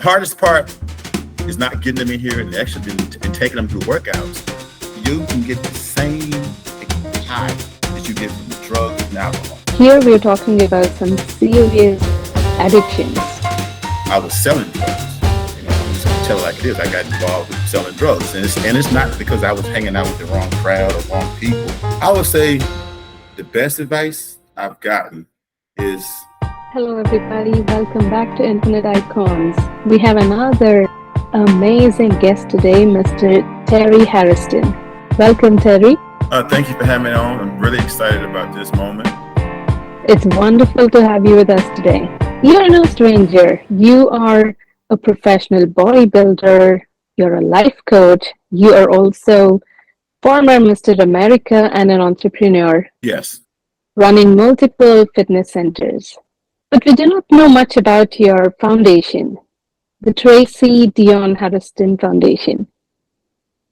Hardest part is not getting them in here and actually and taking them through workouts. You can get the same high that you get from drugs and alcohol. Here we're talking about some serious addictions. I was selling drugs. I'm just gonna tell it like it is. I got involved with selling drugs, and it's not because I was hanging out with the wrong crowd or wrong people. I would say the best advice I've gotten is Hello, everybody. Welcome back to Infinite Icons. We have another amazing guest today, Mr. Terry Hairston. Welcome, Terry. Thank you for having me on. I'm really excited about this moment. It's wonderful to have you with us today. You're no stranger. You are a professional bodybuilder. You're a life coach. You are also former Mr. America and an entrepreneur Yes. running multiple fitness centers. But we do not know much about your foundation, the Tracy Dion Hairston Foundation.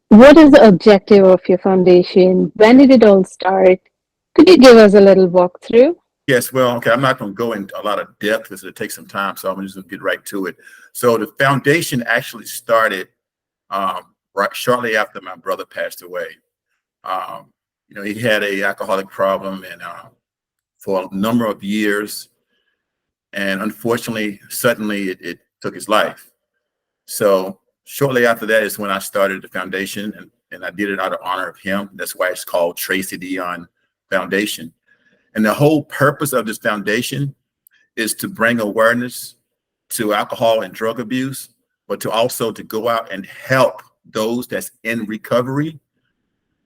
What is the objective of your foundation? When did it all start? Could you give us a little walkthrough? Yes, well, okay, I'm not going to go into a lot of depth because it takes some time, so I'm just going to get right to it. So the foundation actually started right shortly after my brother passed away. He had a alcoholic problem, and for a number of years, and unfortunately, suddenly it took his life. So shortly after that is when I started the foundation, and I did it out of honor of him. That's why it's called Tracy Dion Foundation. And the whole purpose of this foundation is to bring awareness to alcohol and drug abuse, but to also to go out and help those that's in recovery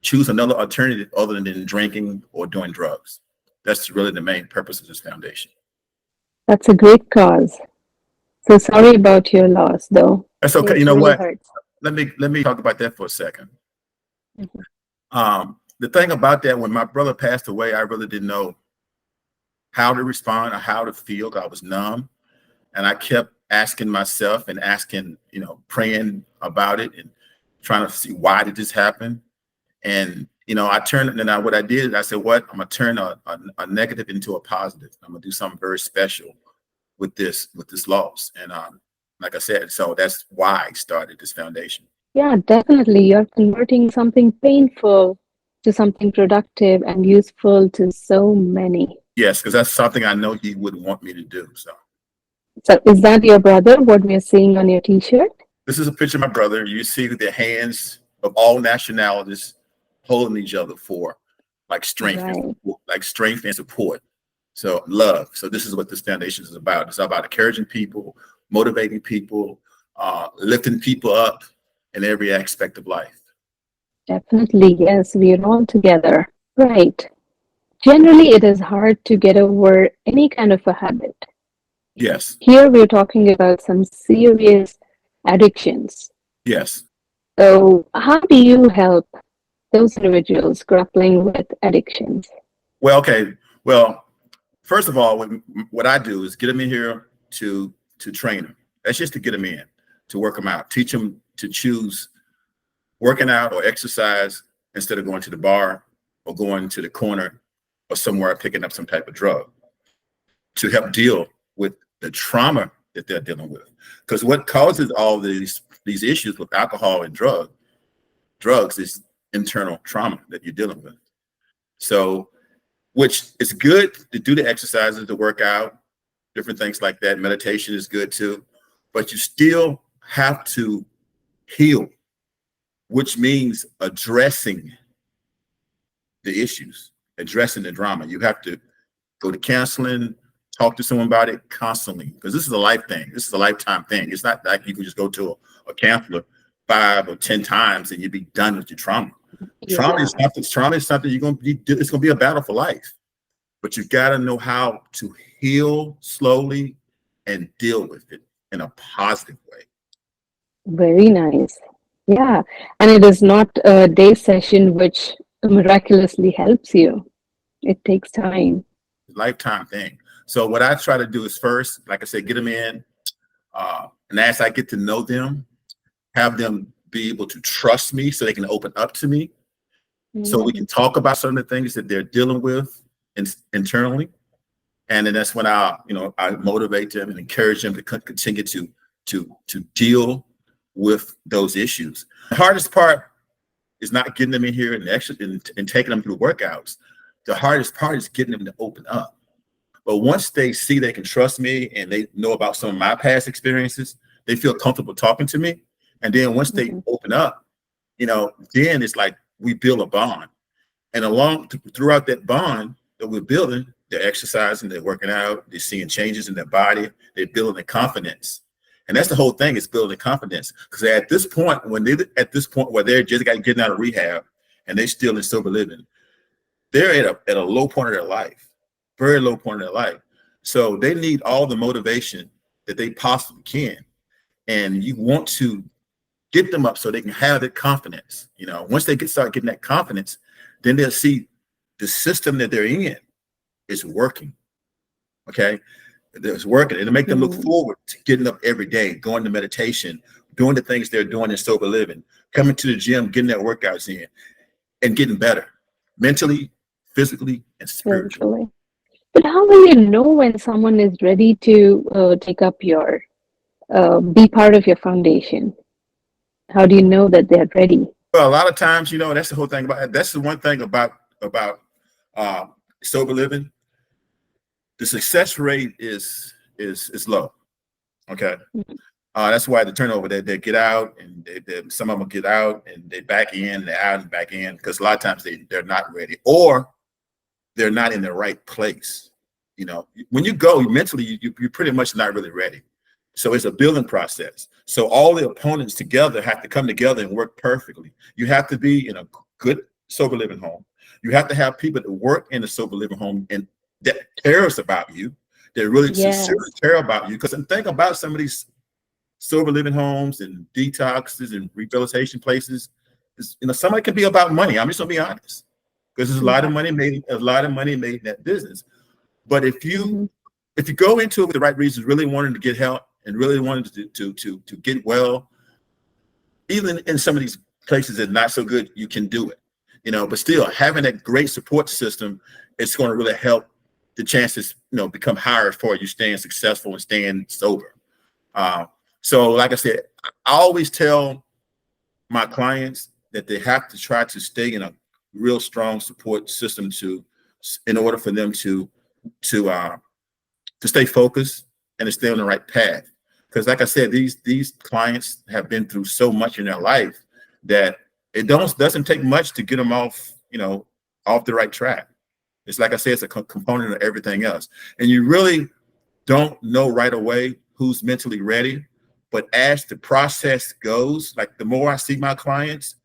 choose another alternative other than drinking or doing drugs. That's really the main purpose of this foundation. That's a great cause. So sorry about your loss, though. That's okay. You It know really what? hurts. Let me talk about that for a second. Mhm. The thing about that, when my brother passed away, I really didn't know how to respond or how to feel. I was numb, and I kept asking myself and asking, praying about it and trying to see why did this happen. And I turned, and what I did, I said, what? I'm gonna turn a negative into a positive. I'm gonna do something very special with this loss. And like I said, so that's why I started this foundation. Yeah, definitely. You're converting something painful to something productive and useful to so many. Yes, because that's something I know he would want me to do. So So is that your brother, what we're seeing on your t-shirt? this is a picture of my brother. You see the hands of all nationalities holding each other for Right. like strength and support. So love. So this is what this foundation is about. It's about encouraging people, motivating people, lifting people up in every aspect of life. Definitely, yes, we're all together. Right. Generally, it is hard to get over any kind of a habit. Yes. Here, we're talking about some serious addictions. Yes. So, how do you help those individuals grappling with addictions? Well, okay. Well, first of all, what I do is get them in here to train them. That's just to get them in, to work them out, teach them to choose working out or exercise instead of going to the bar or going to the corner or somewhere picking up some type of drug, to help deal with the trauma that they're dealing with. Because what causes all these issues with alcohol and drugs is internal trauma that you're dealing with. So, which is good to do the exercises, to work out, different things like that. Meditation is good too, but you still have to heal, which means addressing the issues, addressing the drama. You have to go to counseling, talk to someone about it constantly, because this is a life thing. This is a lifetime thing. It's not like you can just go to a counselor 5 or 10 times and you'd be done with your trauma. Trauma Yeah, is something. Trauma is something you're gonna be. It's gonna be a battle for life, but you got to know how to heal slowly and deal with it in a positive way. very nice. Yeah, and it is not a day session which miraculously helps you. It takes time. Lifetime thing. So what I try to do is first, like I said, get them in, and as I get to know them, have them be able to trust me so they can open up to me, so we Mhm. can talk about some of the things that they're dealing with internally. And then that's when I motivate them and encourage them to continue to to deal with those issues. The hardest part is not getting them in here and actually and taking them through workouts. The hardest part is getting them to open up. But once they see they can trust me and they know about some of my past experiences, they feel comfortable talking to me. And then once they open up, then it's like we build a bond. And throughout that bond that we're building, they're exercising, they're working out, they're seeing changes in their body, they're building confidence. And that's the whole thing, is building confidence. Because at this point where they're just getting out of rehab and they're still in sober living, they're at a low point of their life, very low point of their life. So they need all the motivation that they possibly can. And you want to get them up so they can have that confidence. Once they start getting that confidence, then they'll see the system that they're in is working. Okay. It's working. It'll make them look forward to getting up every day, going to meditation, doing the things they're doing in sober living, coming to the gym, getting their workouts in, and getting better mentally, physically, and spiritually. But how will you know when someone is ready to take up be part of your foundation? How do you know that they're ready? Well, a lot of times, that's the whole thing that's the one thing about sober living. The success rate is low. Okay. That's why the turnover, they get out and some of them get out and they back in, they're out and back in, because a lot of times they're not ready, or they're not in the right place. When you go mentally, you're pretty much not really ready. So it's a building process. So all the opponents together have to come together and work perfectly. You have to be in a good sober living home. You have to have people that work in a sober living home and that cares about you, that really sincerely care about you. Because think about some of these sober living homes and detoxes and rehabilitation places. Somebody can be about money. I'm just gonna be honest, because there's a lot of money made in that business. But if you go into it with the right reasons, really wanting to get help and really wanting to get well, even in some of these places that are not so good, you can do it. But still having that great support system, it's going to really help the chances, become higher for you staying successful and staying sober. So like I said, I always tell my clients that they have to try to stay in a real strong support system in order for them to stay focused and to stay on the right path. Because like I said, these clients have been through so much in their life that it doesn't take much to get them off the right track. It's like I said, it's a component of everything else. And you really don't know right away who's mentally ready. But as the process goes, like the more I see my clients,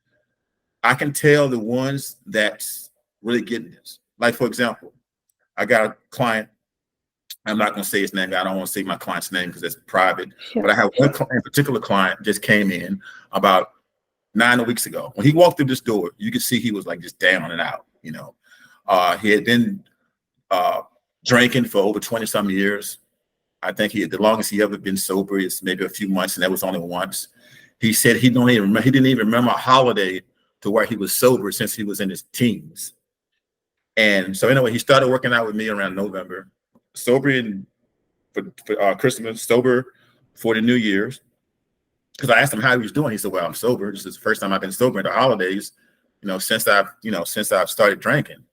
I can tell the ones that's really getting this. Like, for example, I got a client, I'm not going to say his name. I don't want to say my client's name because it's private. Sure. But I have one particular client just came in about 9 weeks ago. When he walked through this door, you could see he was like just down and out. He had been drinking for over 20-some years. I think the longest he ever been sober is maybe a few months, and that was only once. He said he didn't even remember a holiday to where he was sober since he was in his teens. And so anyway, he started working out with me around November, sober for Christmas, sober for the New Year's. Because I asked him how he was doing. He said, "Well, I'm sober. This is the first time I've been sober in the holidays, since I've started drinking."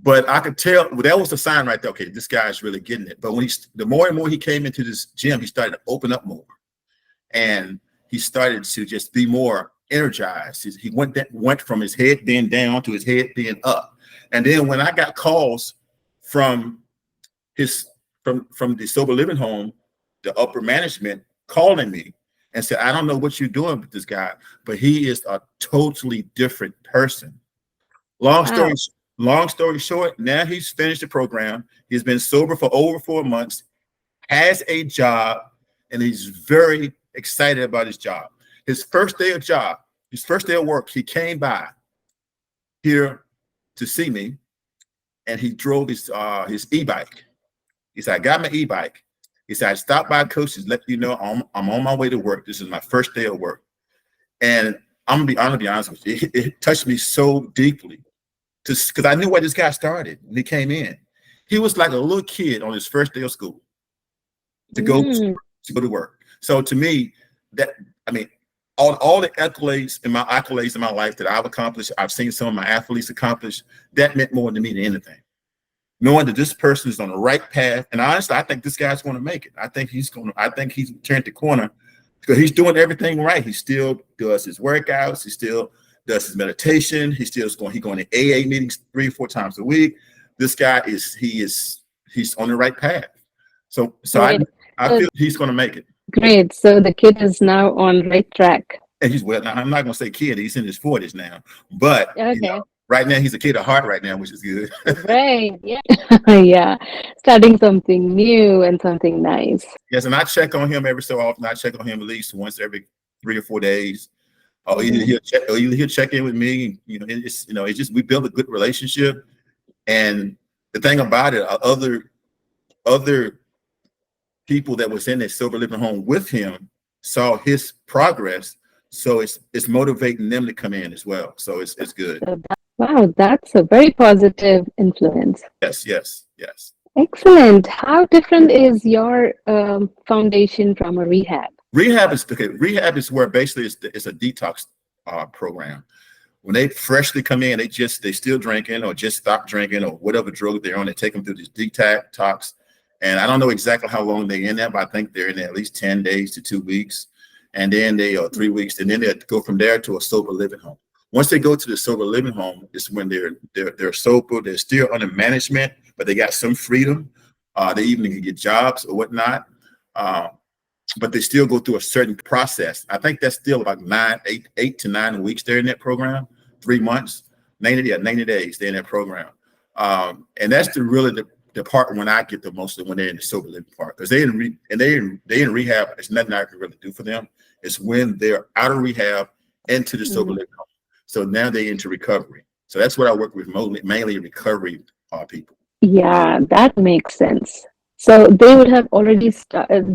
But I could tell that was a sign right there. Okay, this guy's really getting it. But when the more and more he came into this gym, he started to open up more, and he started to just be more energized. He went from his head being down to his head being up. And then when I got calls from the sober living home, the upper management calling me and said, "I don't know what you're doing with this guy, but he is a totally different person." Long story short, now he's finished the program. He's been sober for over 4 months, has a job, and he's very excited about his job. His first day of work, he came by here to see me, and he drove his e-bike. He said, "I got my e-bike." He said, "I stopped by Coach's, let you know I'm on my way to work. This is my first day of work." And I'm gonna be honest with you, it touched me so deeply, because I knew where this guy started when he came in. He was like a little kid on his first day of school to go to go to work. So to me, that I mean, all the accolades in my life that I've accomplished, I've seen some of my athletes accomplish. That meant more to me than anything. Knowing that this person is on the right path, and honestly, I think this guy's going to make it. I think he's turned the corner because he's doing everything right. He still does his workouts. He still does his meditation. He's going to AA meetings 3 or 4 times a week. This guy he's on the right path. So Right. I feel he's going to make it. Great. So the kid is now on right track. And now, I'm not going to say kid. He's in his 40s now, but Okay. right now he's a kid at heart right now, which is good. Right. Yeah. Yeah. Starting something new and something nice. Yes, and I check on him every so often. I check on him at least once every 3 or 4 days. Either he'll check in with me. It's just we build a good relationship. And the thing about it, other people that was in that sober living home with him saw his progress, so it's motivating them to come in as well. So it's good. Wow, that's a very positive influence. Yes. Excellent. How different is your foundation from a rehab? Rehab is where basically it's a detox program. When they freshly come in, they still drinking or just stop drinking or whatever drug they're on. They take them through this detox. And I don't know exactly how long they're in there, but I think they're in there at least 10 days to 2 weeks. And then they are 3 weeks. And then they go from there to a sober living home. Once they go to the sober living home, it's when they're sober, they're still under management, but they got some freedom. They even can get jobs or whatnot. But they still go through a certain process. I think that's still about 8 to 9 weeks they're in that program, 3 months, 90 days they're in that program. And that's the part when I get the most of when they're in the sober living part, because they in rehab. There's nothing I can really do for them. It's when they're out of rehab into the sober living home. So now they're into recovery. So that's what I work with, mainly recovery people. Yeah, that makes sense. So they would have already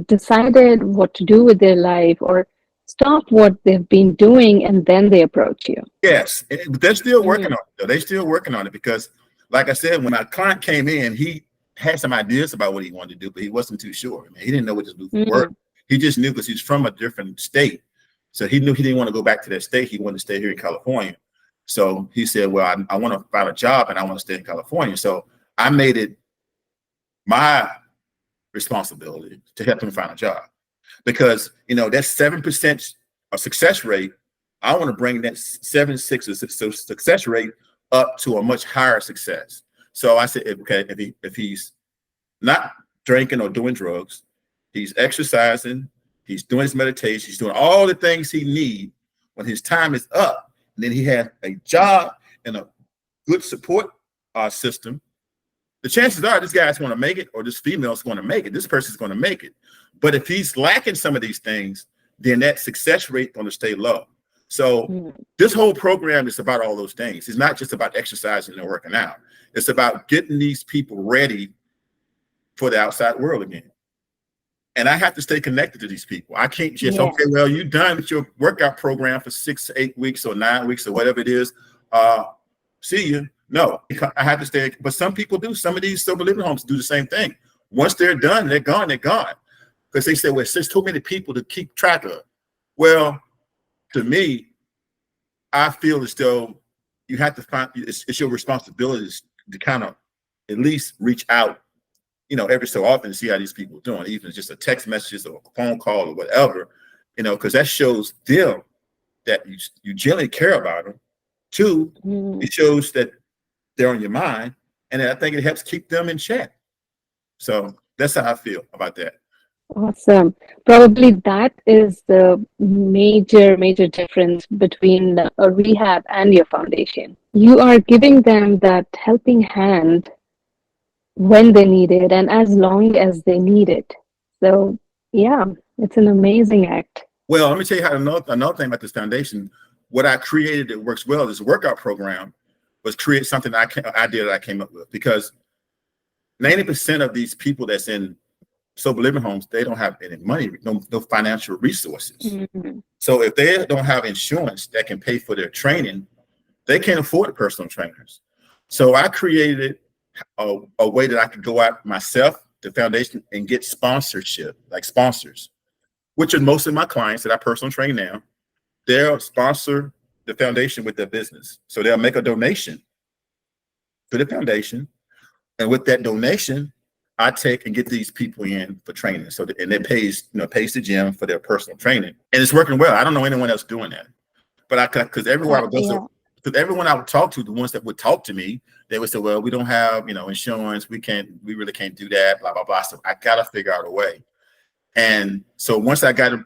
decided what to do with their life or stop what they've been doing, and then they approach you. Yes, but they're still working on it. Though. They're still working on it because, like I said, when my client came in, he had some ideas about what he wanted to do, but he wasn't too sure. I mean, he didn't know what to do for work. He just knew because he's from a different state. So he knew he didn't want to go back to that state. He wanted to stay here in California. So he said, well, I want to find a job and I want to stay in California. So I made it my responsibility to help him find a job, because that 7% success rate, I want to bring that 7.6 success rate up to a much higher success. So I said, okay, if he's not drinking or doing drugs, he's exercising, he's doing his meditation, he's doing all the things he needs when his time is up, and then he has a job and a good support system, the chances are this guy's going to make it, or this female's going to make it. This person's going to make it. But if he's lacking some of these things, then that success rate going to stay low. So this whole program is about all those things. It's not just about exercising and working out. It's about getting these people ready for the outside world again. And I have to stay connected to these people. I can't just, okay, well, you're done with your workout program for 6 to 8 weeks or 9 weeks or whatever it is. See you. No, I have to stay. But some people do. Some of these sober living homes do the same thing. Once they're done, they're gone. They're gone. Because they say, well, it's just too many people to keep track of. Well, to me, I feel as though you have to find, it's your responsibility to kind of at least reach out, every so often to see how these people are doing, even just a text message or a phone call or whatever, because that shows them that you genuinely care about them. 2, it shows that they're on your mind, and I think it helps keep them in check. So that's how I feel about that. Awesome. Probably that is the major difference between a rehab and your foundation. You are giving them that helping hand when they need it and as long as they need it. So yeah, it's an amazing act. Well, let me tell you how another thing about this foundation. What I created that works well is a workout program was create something I came up with, because 90% of these people that's in sober living homes, they don't have any money, no financial resources. So if they don't have insurance that can pay for their training, they can't afford personal trainers. So I created a way that I could go out myself, the foundation, and get sponsorship, like sponsors. which are most of my clients that I personal train now, they'll sponsor the foundation with their business. So they'll make a donation to the foundation. And with that donation, I take and get these people in for training. So, and it pays, pays the gym for their personal training. And it's working well. I don't know anyone else doing that. But because everywhere I would go, because everyone I would talk to, the ones that would talk to me, they would say, well, we don't have, insurance. We really can't do that, blah, blah, blah. So I got to figure out a way. And so once I got the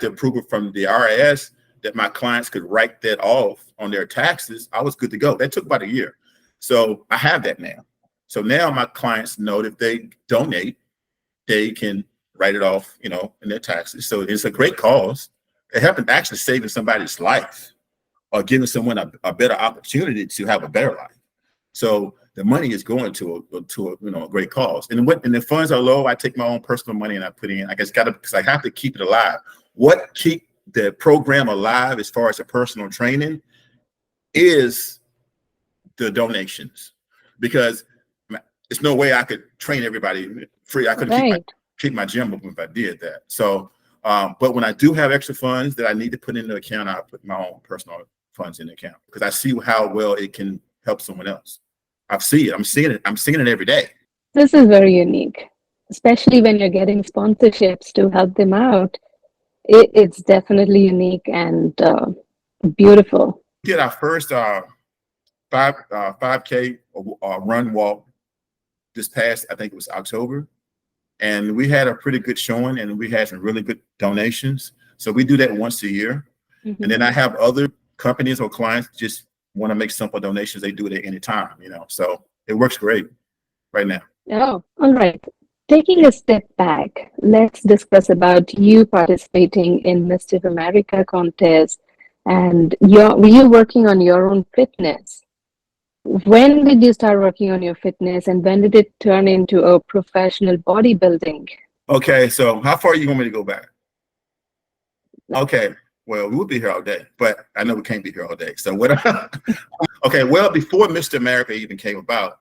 approval from the IRS that my clients could write that off on their taxes, I was good to go. That took about a year. So I have that now. So now my clients know that if they donate, they can write it off, in their taxes. So it's a great cause. It happened actually saving somebody's life or giving someone a better opportunity to have a better life. So the money is going to a great cause. And when the funds are low, I take my own personal money and I put in. I guess because I have to keep it alive. What keep the program alive as far as the personal training is the donations, because there's no way I could train everybody free. I couldn't keep my gym open if I did that. So, but when I do have extra funds that I need to put in the account, I put my own personal funds in the account because I see how well it can help someone else. I'm seeing it every day. This is very unique, especially when you're getting sponsorships to help them out. It's definitely unique and beautiful. We did our first 5K run walk this past, I think it was October, and we had a pretty good showing, and we had some really good donations. So we do that once a year, and then I have other companies or clients just want to make simple donations. They do it at any time, So it works great right now. Oh, all right. Taking a step back, let's discuss about you participating in Mischief America contest, and were you working on your own fitness? When did you start working on your fitness, and when did it turn into a professional bodybuilding? Okay, so how far you want me to go back? Okay, well, we'll be here all day, but I know we can't be here all day. So what? Okay, well, before Mr. America even came about,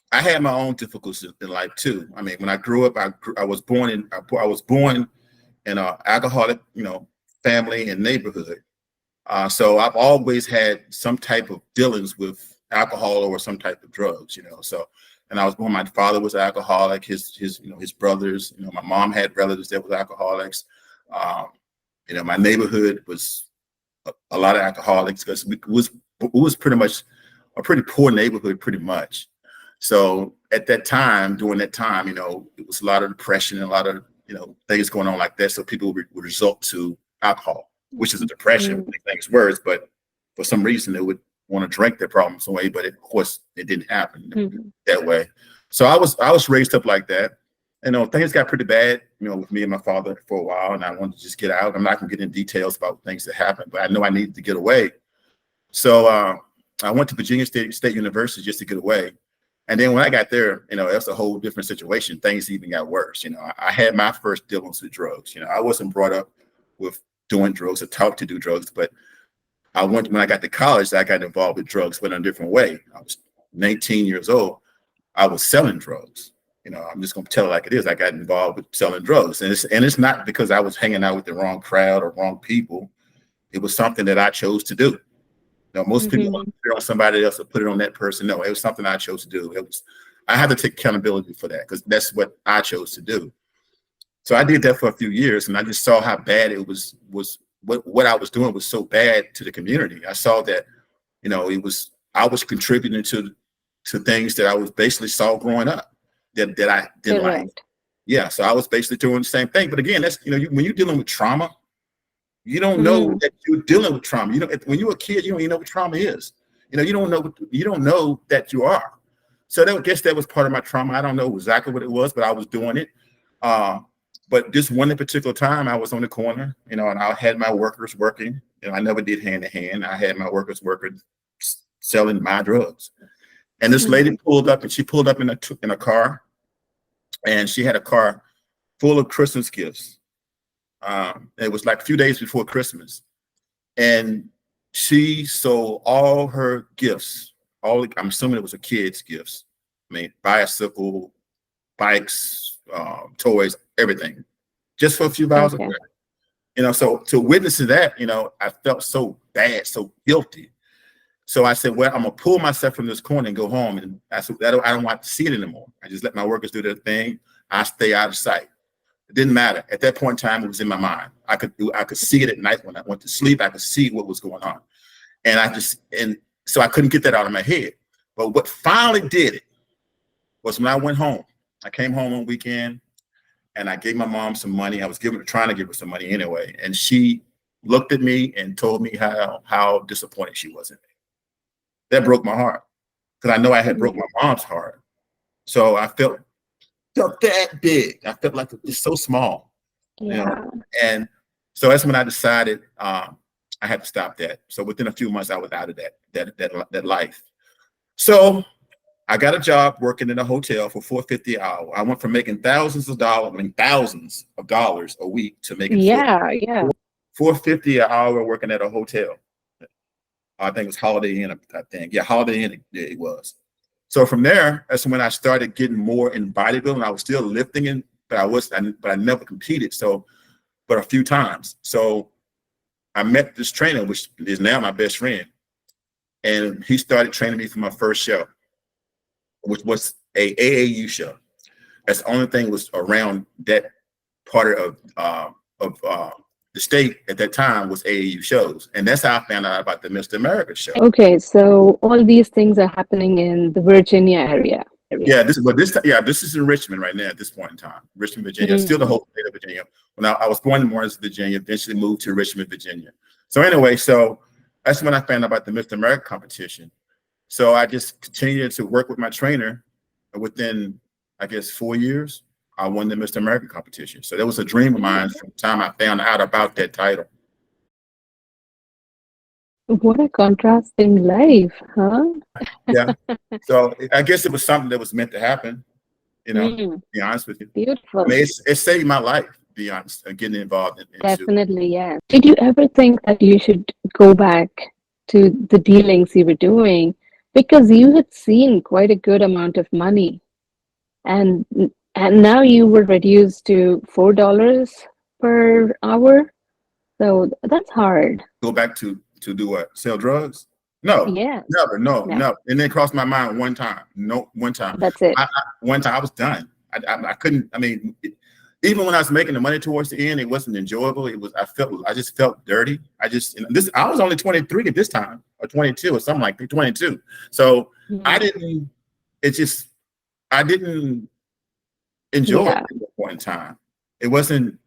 I had my own difficulties in life too. I mean, when I grew up, I was born in an alcoholic, family and neighborhood. So I've always had some type of dealings with alcohol or some type of drugs, So, and I was born. My father was alcoholic. His brothers. My mom had relatives that were alcoholics. My neighborhood was a lot of alcoholics because it was pretty much a pretty poor neighborhood, pretty much. So at that time, during that time, it was a lot of depression and a lot of things going on like that. So people would resort to alcohol, which is a depression, make things worse. But for some reason, they would want to drink their problems away. But of course, it didn't happen that way. So I was raised up like that. Things got pretty bad, with me and my father for a while, and I wanted to just get out. I'm not going to get into details about things that happened, but I know I needed to get away. So I went to Virginia State University just to get away. And then when I got there, that's a whole different situation. Things even got worse. I had my first dealings with drugs. I wasn't brought up with doing drugs or taught to do drugs, but when I got to college, I got involved with drugs, but in a different way. I was 19 years old. I was selling drugs. I'm just going to tell it like it is. I got involved with selling drugs. And it's not because I was hanging out with the wrong crowd or wrong people. It was something that I chose to do. Most people want to put it on somebody else or put it on that person. No, it was something I chose to do. I had to take accountability for that because that's what I chose to do. So I did that for a few years, and I just saw how bad it was what I was doing was so bad to the community. I saw that, I was contributing to things that I was basically saw growing up that I didn't like. Yeah, so I was basically doing the same thing. But again, that's when you're dealing with trauma. You don't know that you're dealing with trauma. When you're a kid, you don't even know what trauma is. You don't know that you are. So I guess that was part of my trauma. I don't know exactly what it was, but I was doing it. But this one particular time, I was on the corner, and I had my workers working. I never did hand to hand. I had my workers working, selling my drugs. And this lady pulled up, and she pulled up in a car, and she had a car full of Christmas gifts. It was like a few days before Christmas, and she sold all her gifts. I'm assuming it was her kids' gifts. I mean, bicycle, bikes, toys, everything, just for a few hours. Okay. So to witness to that, I felt so bad, so guilty. So I said, well, I'm gonna pull myself from this corner and go home. And I said, I don't want to see it anymore. I just let my workers do their thing. I stay out of sight. It didn't matter. At that point in time, it was in my mind. I could see it at night when I went to sleep. I could see what was going on. And so I couldn't get that out of my head. But what finally did it was when I went home. I came home on weekend and I gave my mom some money. I was trying to give her some money anyway. And she looked at me and told me how disappointed she was in me. That broke my heart because I know I had broke my mom's heart. So I felt that big. I felt like it's so small. Yeah. And so that's when I decided I had to stop that. So within a few months, I was out of that life. So I got a job working in a hotel for $4.50 an hour. I went from making thousands of dollars a week to making $4.50 an hour working at a hotel. I think it was Holiday Inn. I think, yeah, Holiday Inn. It was. So from there, that's when I started getting more in bodybuilding. I was still lifting, but I never competed. But a few times. So I met this trainer, which is now my best friend, and he started training me for my first show, which was a AAU show. That's the only thing was around that part of the state at that time was AAU shows, and that's how I found out about the Mr. America show. Okay, so all these things are happening in the Virginia area. Yeah, this is in Richmond right now at this point in time. Richmond, Virginia, still the whole state of Virginia. When I was born in Morris, Virginia, eventually moved to Richmond, Virginia. So anyway, so that's when I found out about the Mr. America competition. So I just continued to work with my trainer, and within, I guess, 4 years, I won the Mr. America competition. So that was a dream of mine from the time I found out about that title. What a contrasting life, huh? Yeah. So I guess it was something that was meant to happen, to be honest with you. Beautiful. I mean, it saved my life, to be honest, getting involved in Definitely, yeah. Did you ever think that you should go back to the dealings you were doing? Because you had seen quite a good amount of money. And now you were reduced to $4 per hour. So that's hard. Go back to do what? Sell drugs? No, Yeah. never, no. And then crossed my mind one time. No, one time. That's it. One time I was done. I couldn't. I mean, even when I was making the money towards the end, it wasn't enjoyable. I just felt dirty. I was only 23 at this time, or 22, or something like that, 22. So I didn't enjoy it at that point in time. It wasn't.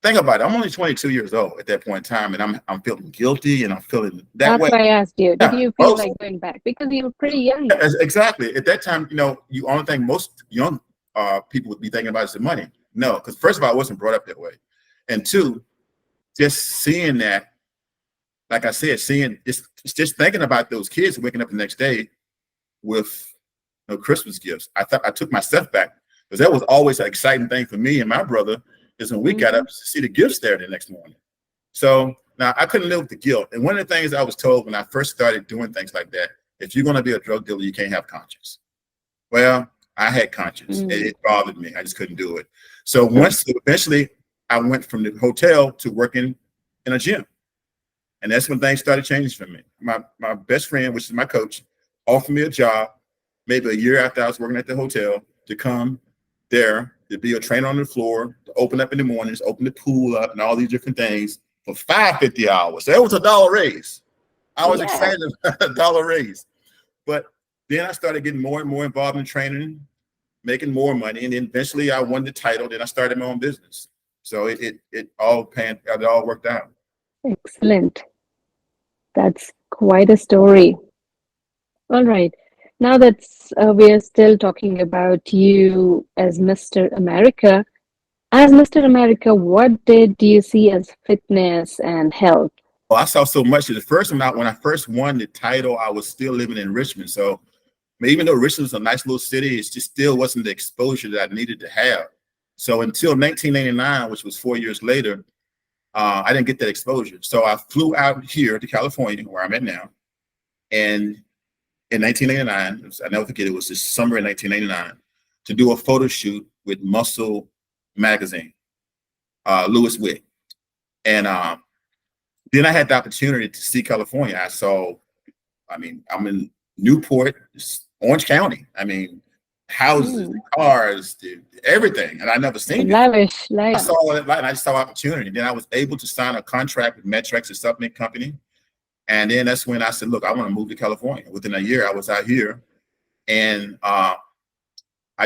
Think about it. I'm only 22 years old at that point in time, and I'm feeling guilty, and I'm feeling that way. That's why I asked you. Did you feel like going back because you were pretty young? Exactly. At that time, you only think most young people would be thinking about is the money. No, because first of all, I wasn't brought up that way, and two, just seeing that, like I said, just thinking about those kids waking up the next day with no Christmas gifts. I thought I took myself back because that was always an exciting thing for me and my brother. Is when we got up to see the gifts there the next morning. So now I couldn't live with the guilt. And one of the things I was told when I first started doing things like that, if you're going to be a drug dealer, you can't have conscience. Well, I had conscience. It bothered me. I just couldn't do it. So eventually I went from the hotel to working in a gym. And that's when things started changing for me. My best friend, which is my coach, offered me a job maybe a year after I was working at the hotel to come there to be a trainer on the floor, to open up in the mornings, open the pool up, and all these different things for $5.50 hours. So that was $1 raise. I was excited about $1 raise. But then I started getting more and more involved in training, making more money, and then eventually I won the title. Then I started my own business. So it all worked out. Excellent. That's quite a story. All right. Now that we are still talking about you as Mr. America, what did you see as fitness and health? Well, I saw so much. The first one, when I first won the title, I was still living in Richmond. So even though Richmond was a nice little city, it just still wasn't the exposure that I needed to have. So until 1989, which was 4 years later, I didn't get that exposure. So I flew out here to California, where I'm at now, and in 1989, I never forget, it was this summer in 1989, to do a photo shoot with Muscle magazine, Lewis Wick. And then I had the opportunity to see California. I mean, I'm in Newport, Orange County. I mean, houses, cars, everything. And I never seen it. Lavish, I saw it, and I just saw opportunity. Then I was able to sign a contract with Metrex, a supplement company. And then that's when I said, look, I want to move to California. Within a year, I was out here. And I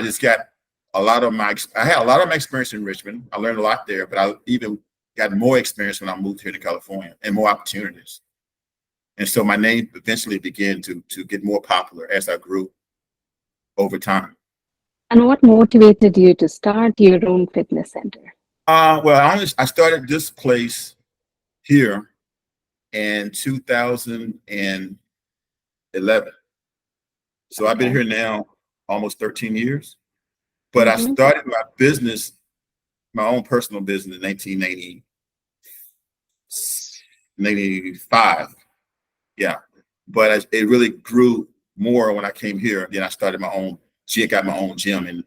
just got I had a lot of my experience in Richmond. I learned a lot there, but I even got more experience when I moved here to California and more opportunities. And so my name eventually began to get more popular as I grew over time. And what motivated you to start your own fitness center? Well, I started this place here in 2011. So I've been here now almost 13 years. But I started my business, my own personal business in 1995. Yeah. But it really grew more when I came here. Then I started my own, got my own gym in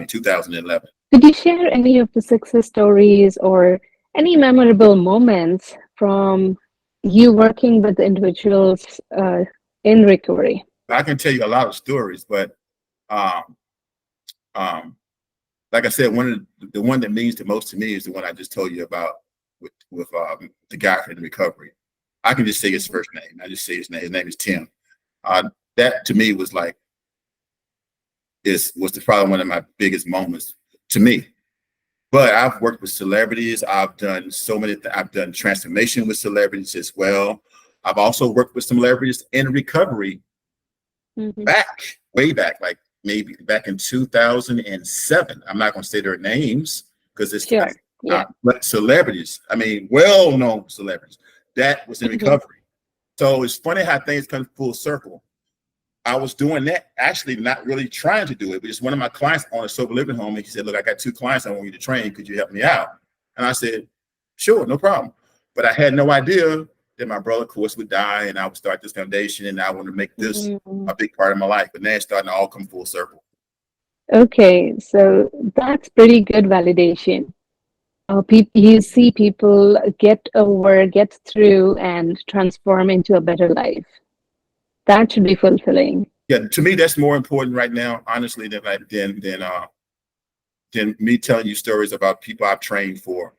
2011. Could you share any of the success stories or any memorable moments from you working with individuals in recovery? I can tell you a lot of stories, but like I said, the one that means the most to me is the one I just told you about with the guy in recovery. I can just say his first name. I just say his name. His name is Tim. That to me was like probably one of my biggest moments to me. But I've worked with celebrities. I've done I've done transformation with celebrities as well. I've also worked with celebrities in recovery way back, like maybe back in 2007. I'm not going to say their names because it's but celebrities. I mean, well-known celebrities that was in recovery. So it's funny how things come full circle. I was doing that, actually not really trying to do it, but just one of my clients on a sober living home, and he said, look, I got 2 clients I want you to train. Could you help me out? And I said, sure, no problem. But I had no idea that my brother, of course, would die, and I would start this foundation, and I want to make this a big part of my life. But now it's starting to all come full circle. Okay, so that's pretty good validation. You see people get through, and transform into a better life. That should be fulfilling. Yeah, to me, that's more important right now, honestly, than me telling you stories about people I've trained for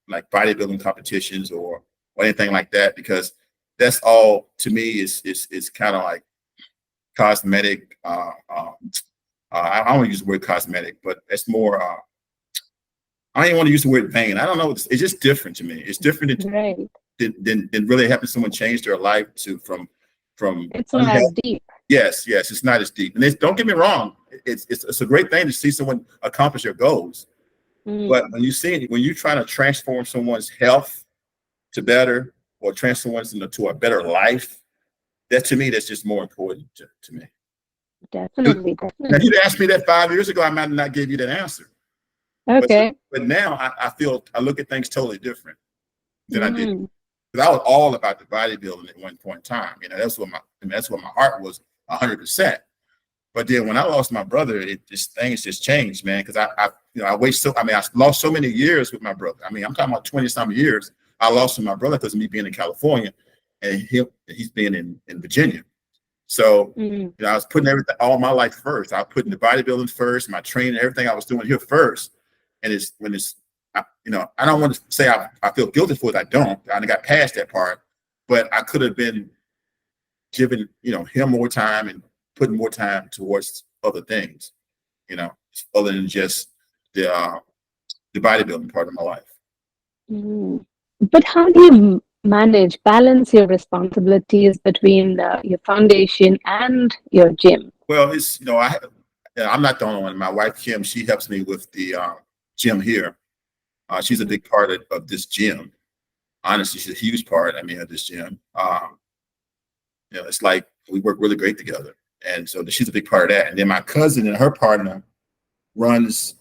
like bodybuilding competitions or anything like that, because that's all to me is kind of like cosmetic. I don't want to use the word cosmetic, but it's more. I don't even want to use the word vain. I don't know. It's just different to me. It's different than really helping someone change their life from. It's not as deep. Yes, it's not as deep. And don't get me wrong. It's a great thing to see someone accomplish their goals. But when you're trying to transform someone's health to better, or transform someone to a better life, that to me, that's just more important to me. Definitely. Now, if you'd asked me that 5 years ago, I might not give you that answer. Okay. But now I look at things totally different than I did. Because I was all about the bodybuilding at one point in time. You know, that's what my heart was 100%. But then when I lost my brother, things just changed, man. Because I lost so many years with my brother. I mean, I'm talking about 20-something years. I lost to my brother because of me being in California, and he's being in Virginia. So I was putting all my life first. I was putting the bodybuilding first, my training, everything I was doing here first. And I don't want to say I feel guilty for it. I don't. I got past that part, but I could have been giving him more time and putting more time towards other things, other than just the bodybuilding part of my life. But how do you balance your responsibilities between your foundation and your gym? Well, I'm not the only one. My wife Kim, she helps me with the gym here. She's a big part of this gym. Honestly, she's a huge part, of this gym. It's like we work really great together. And so she's a big part of that. And then my cousin and her partner runs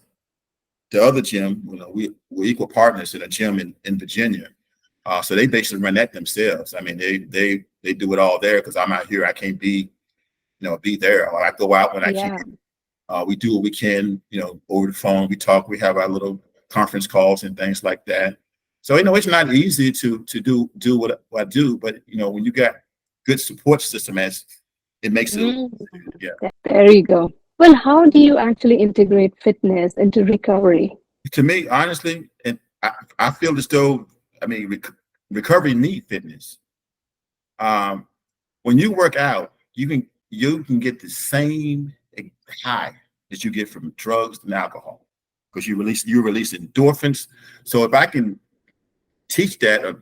the other gym. We're equal partners in a gym in Virginia. So they basically run that themselves. I mean, they do it all there because I'm out here. I can't be there. Or I go out when I can. We do what we can, over the phone. We talk. We have our little conference calls and things like that. So it's not easy to do what I do, but when you got good support system, it makes it. Mm, Yeah. there you go. Well, how do you actually integrate fitness into recovery? To me, honestly, and I feel as though recovery need fitness. Um, when you work out, you can get the same high that you get from drugs and alcohol because you release endorphins. So if I can teach that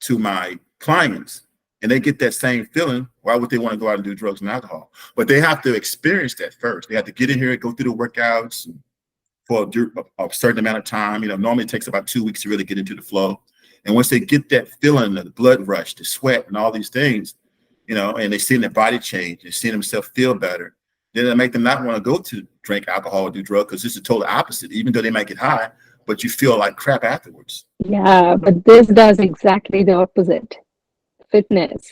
to my clients and they get that same feeling, why would they want to go out and do drugs and alcohol? But they have to experience that first. They have to get in here and go through the workouts for a certain amount of time. Normally it takes about 2 weeks to really get into the flow. And once they get that feeling of the blood rush, the sweat, and all these things, and they see their body change, they see themselves feel better, then it make them not want to go to drink alcohol or do drugs because it's the total opposite. Even though they might get high, but you feel like crap afterwards. Yeah, but this does exactly the opposite. Fitness.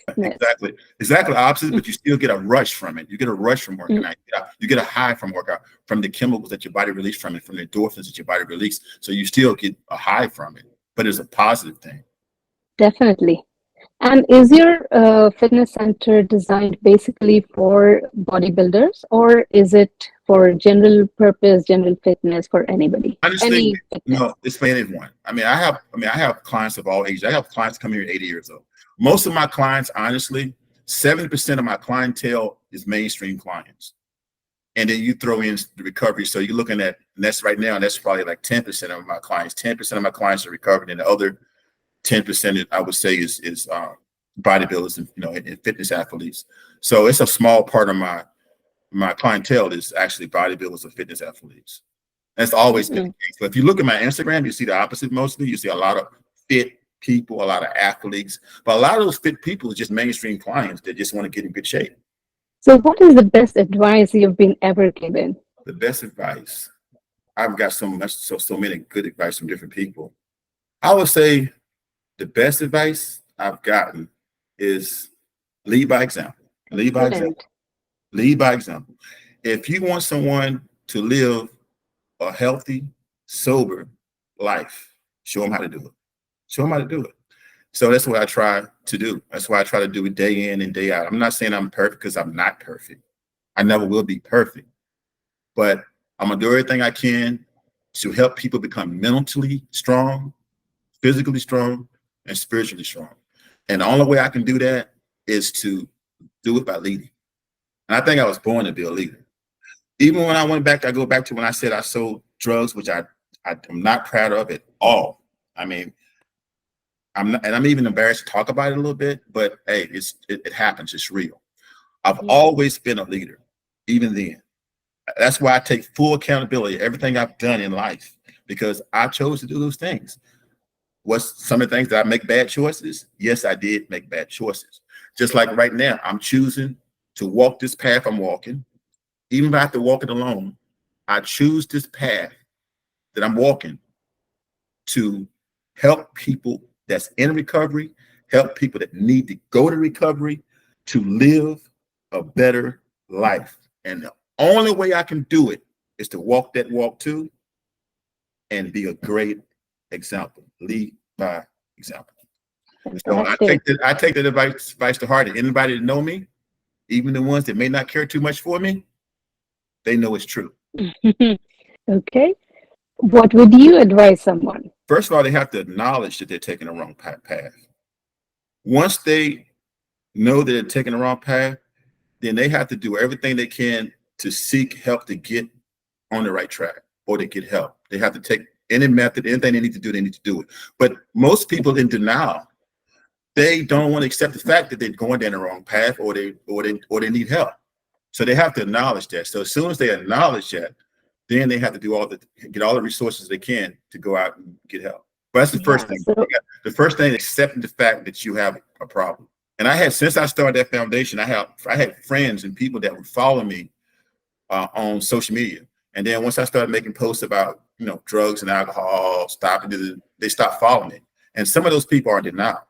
Exactly opposite, but you still get a rush from it. You get a rush from working out. You get a high from workout, from the chemicals that your body releases from it, from the endorphins that your body releases. So you still get a high from it, but it's a positive thing. Definitely. And is your fitness center designed basically for bodybuilders, or is it for general purpose, general fitness for anybody? Honestly, Any fitness? no, it's for anyone. I have clients of all ages. I have clients come here at 80 years old. Most of my clients, honestly, 70% of my clientele is mainstream clients. And then you throw in the recovery. So you're looking at, and that's right now, that's probably like 10% of my clients. 10% of my clients are recovered, and the other 10% I would say is bodybuilders and fitness athletes. So it's a small part of my clientele is actually bodybuilders or fitness athletes. That's always been the case. But if you look at my Instagram, you see the opposite mostly. You see a lot of fit people, a lot of athletes, but a lot of those fit people are just mainstream clients that just want to get in good shape. So, what is the best advice you've been ever given? The best advice, I've got so many good advice from different people. I would say the best advice I've gotten is lead by example. Lead by example. Excellent. Lead by example. If you want someone to live a healthy, sober life, show them how to do it. Show them how to do it. So that's what I try to do. That's why I try to do it day in and day out. I'm not saying I'm perfect because I'm not perfect. I never will be perfect. But I'm going to do everything I can to help people become mentally strong, physically strong, and spiritually strong. And the only way I can do that is to do it by leading. And I think I was born to be a leader. Even when I go back to when I said I sold drugs, which I'm not proud of at all. I mean, I'm even embarrassed to talk about it a little bit, but hey, it happens. It's real. I've always been a leader, even then. That's why I take full accountability everything I've done in life because I chose to do those things. What's some of the things that I make bad choices? Yes, I did make bad choices. Just like right now, I'm choosing to walk this path I'm walking. Even if I have to walk it alone, I choose this path that I'm walking to help people that's in recovery, help people that need to go to recovery to live a better life. And the only way I can do it is to walk that walk too and be a great example, lead by example. So Fantastic. I take that advice to heart. And anybody that know me, even the ones that may not care too much for me, they know it's true. Okay. What would you advise someone? First of all, they have to acknowledge that they're taking the wrong path. Once they know that they're taking the wrong path, then they have to do everything they can to seek help to get on the right track or to get help. They have to take any method, anything they need to do, they need to do it. But most people in denial, they don't want to accept the fact that they're going down the wrong path or they need help. So they have to acknowledge that. So as soon as they acknowledge that, then they have to get all the resources they can to go out and get help. But that's the first thing. The first thing is accepting the fact that you have a problem. And since I started that foundation, I had friends and people that would follow me on social media. And then once I started making posts about drugs and alcohol, they stopped following me. And some of those people are in denial,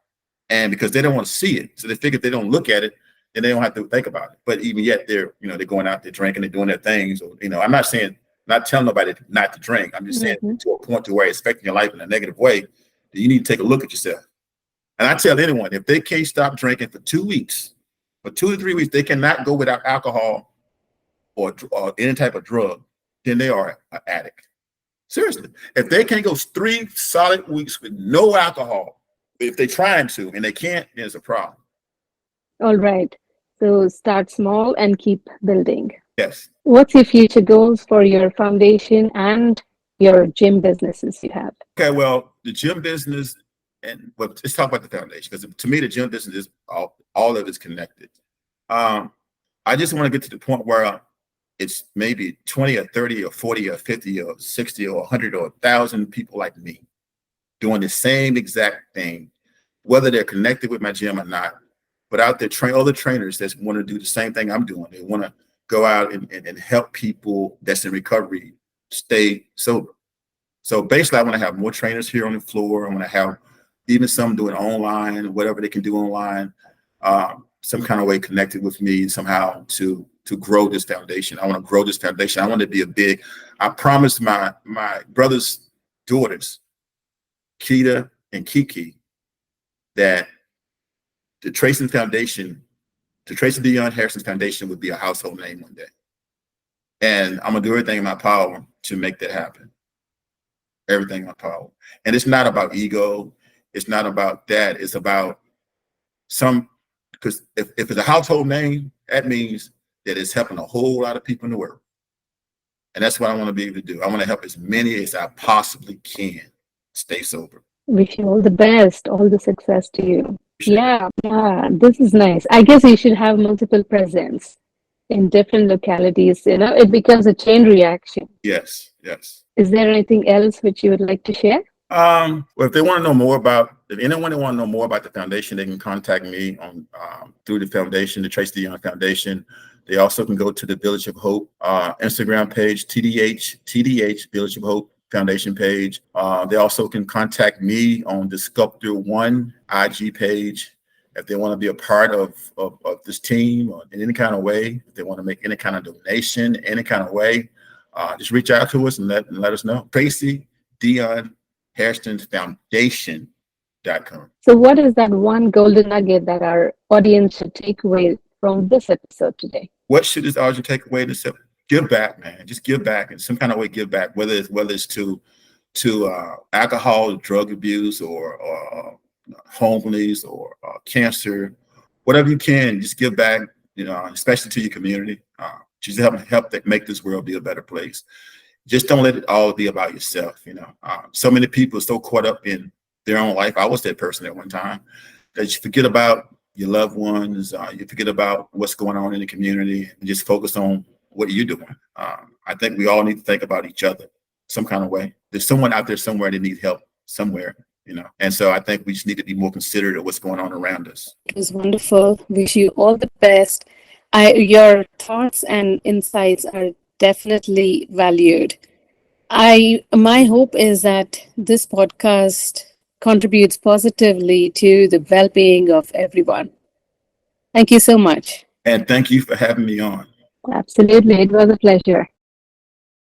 and because they don't want to see it, so they figure if they don't look at it, and they don't have to think about it. But even yet, they're going out, they're drinking, they're doing their things. Or, I'm not saying, not telling nobody not to drink. I'm just saying to a point to where it's affecting your life in a negative way, that you need to take a look at yourself. And I tell anyone, if they can't stop drinking for 2 weeks, for 2 to 3 weeks, they cannot go without alcohol or any type of drug, then they are an addict. Seriously, if they can't go 3 solid weeks with no alcohol, if they're trying to and they can't, then it's a problem. All right. So start small and keep building. Yes. What's your future goals for your foundation and your gym businesses you have? Okay, well, the gym business, and let's talk about the foundation, because to me, the gym business is all of it is connected. I just want to get to the point where it's maybe 20 or 30 or 40 or 50 or 60 or 100 or 1,000 people like me doing the same exact thing, whether they're connected with my gym or not, but out there train other trainers that want to do the same thing I'm doing. They want to go out and help people that's in recovery stay sober. So basically, I want to have more trainers here on the floor. I want to have even some doing online, whatever they can do online, some kind of way connected with me somehow to grow this foundation. I want to grow this foundation. I want to be I promised my brother's daughters, Keita and Kiki, that the Tracy Dion Hairston Foundation would be a household name one day. And I'm going to do everything in my power to make that happen. Everything in my power. And it's not about ego. It's not about that. It's about because if it's a household name, that means that it's helping a whole lot of people in the world. And that's what I want to be able to do. I want to help as many as I possibly can stay sober. Wish you all the best, all the success to you. Yeah, this is nice. I guess you should have multiple presence in different localities. It becomes a chain reaction. Yes. Is there anything else which you would like to share? Well, if anyone want to know more about the foundation, they can contact me on through the foundation, the Tracy Dion Foundation. They also can go to the Village of Hope Instagram page, TDH Village of Hope Foundation page. They also can contact me on the Sculptor One IG page if they want to be a part of this team or in any kind of way. If they want to make any kind of donation, any kind of way, just reach out to us and let us know. Tracy Dion Hairston's Foundation.com. So what is that one golden nugget that our audience should take away from this episode today? What should this audience take away? Give back, man. Just give back in some kind of way. Give back, whether it's to alcohol, drug abuse, or homeless, or cancer, whatever you can. Just give back. Especially to your community. Just help make this world be a better place. Just don't let it all be about yourself. So many people are so caught up in their own life. I was that person at one time that you forget about your loved ones. You forget about what's going on in the community and just focus on what you're doing. I think we all need to think about each other some kind of way. There's someone out there somewhere that needs help somewhere, and so I think we just need to be more considerate of what's going on around us. It was wonderful. Wish you all the best. Your thoughts and insights are definitely valued. My hope is that this podcast contributes positively to the well-being of everyone. Thank you so much. And thank you for having me on. Absolutely. It was a pleasure.